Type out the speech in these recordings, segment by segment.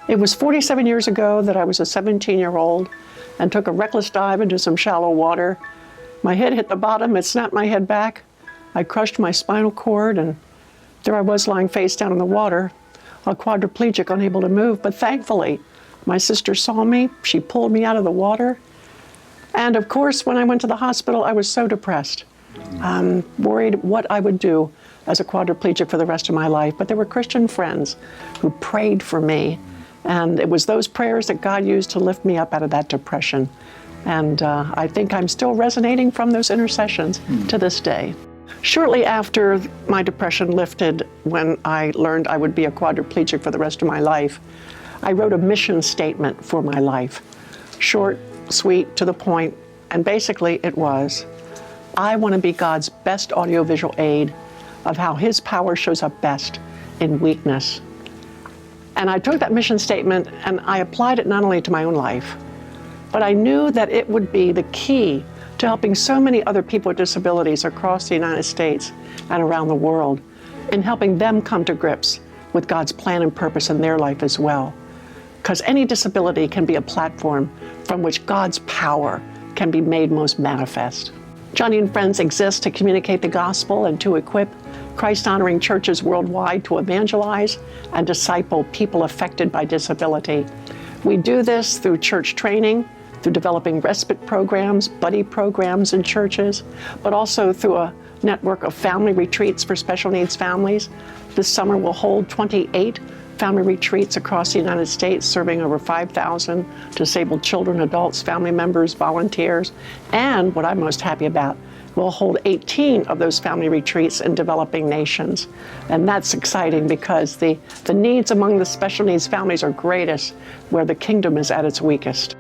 It was 47 years ago that I was a 17-year-old and took a reckless dive into some shallow water. My head hit the bottom, it snapped my head back. I crushed my spinal cord, and there I was lying face down in the water, a quadriplegic, unable to move. But thankfully, my sister saw me, she pulled me out of the water. And of course, when I went to the hospital, I was so depressed, worried what I would do as a quadriplegic for the rest of my life. But there were Christian friends who prayed for me. And it was those prayers that God used to lift me up out of that depression. And I think I'm still resonating from those intercessions to this day. Shortly after my depression lifted, when I learned I would be a quadriplegic for the rest of my life, I wrote a mission statement for my life. Short, sweet, to the point, and basically it was, I want to be God's best audiovisual aid of how His power shows up best in weakness. And I took that mission statement and I applied it not only to my own life, but I knew that it would be the key to helping so many other people with disabilities across the United States and around the world, in helping them come to grips with God's plan and purpose in their life as well. Because any disability can be a platform from which God's power can be made most manifest. Joni and Friends exists to communicate the gospel and to equip Christ-honoring churches worldwide to evangelize and disciple people affected by disability. We do this through church training, through developing respite programs, buddy programs in churches, but also through a network of family retreats for special needs families. This summer we'll hold 28 family retreats across the United States, serving over 5,000 disabled children, adults, family members, volunteers, and what I'm most happy about, we'll hold 18 of those family retreats in developing nations. And that's exciting because the needs among the special needs families are greatest where the kingdom is at its weakest.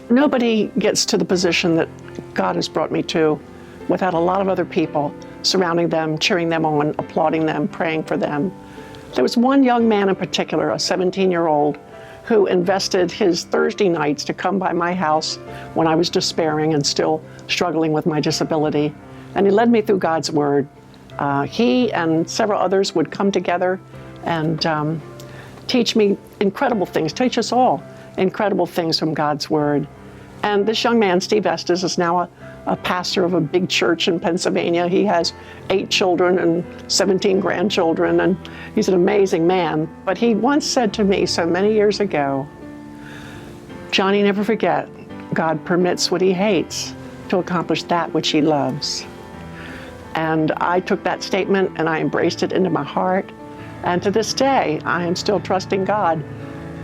Nobody gets to the position that God has brought me to without a lot of other people surrounding them, cheering them on, applauding them, praying for them. There was one young man in particular, a 17-year-old, who invested his Thursday nights to come by my house when I was despairing and still struggling with my disability. And he led me through God's Word. He and several others would come together and teach me incredible things, teach us all incredible things from God's Word. And this young man, Steve Estes, is now a pastor of a big church in Pennsylvania. He has 8 children and 17 grandchildren, and he's an amazing man. But he once said to me so many years ago, Joni, never forget, God permits what He hates to accomplish that which He loves. And I took that statement and I embraced it into my heart. And to this day, I am still trusting God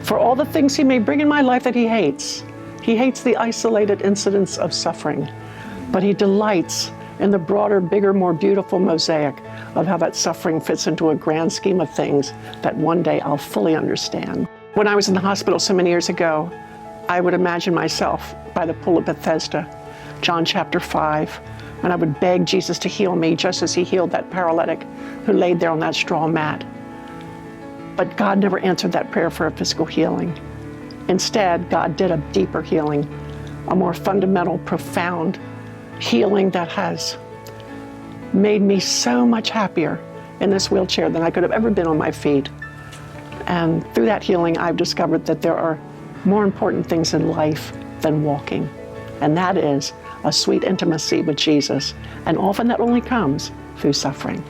for all the things He may bring in my life that He hates. He hates the isolated incidents of suffering, but He delights in the broader, bigger, more beautiful mosaic of how that suffering fits into a grand scheme of things that one day I'll fully understand. When I was in the hospital so many years ago, I would imagine myself by the pool of Bethesda, John chapter 5, and I would beg Jesus to heal me just as He healed that paralytic who laid there on that straw mat. But God never answered that prayer for a physical healing. Instead, God did a deeper healing, a more fundamental, profound healing that has made me so much happier in this wheelchair than I could have ever been on my feet. And through that healing, I've discovered that there are more important things in life than walking. And that is a sweet intimacy with Jesus. And often that only comes through suffering.